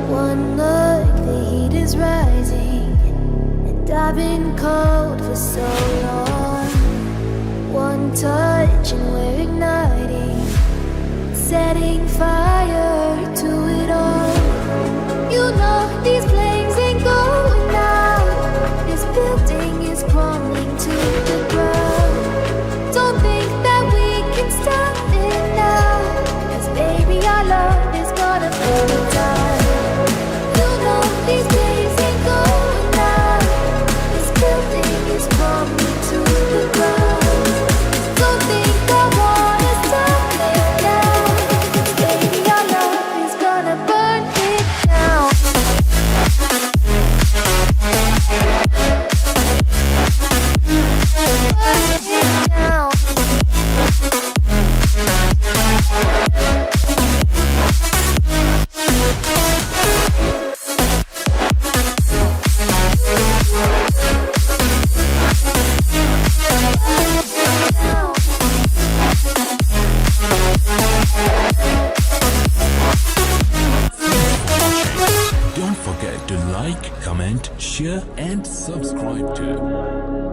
One look, the heat is rising, and I've been cold for so long. One touch and we're igniting, setting fire to it all. You know these flames ain't going out. This building is crumbling to the ground. Don't think that we can stop it now, 'cause baby our love is gonna burn it down. You know these days ain't going out. This building is crumbling to the ground. Don't think I wanna stop it now, 'cause baby our love is gonna burn it down. Burn it down. Don't forget to like, comment, share and subscribe to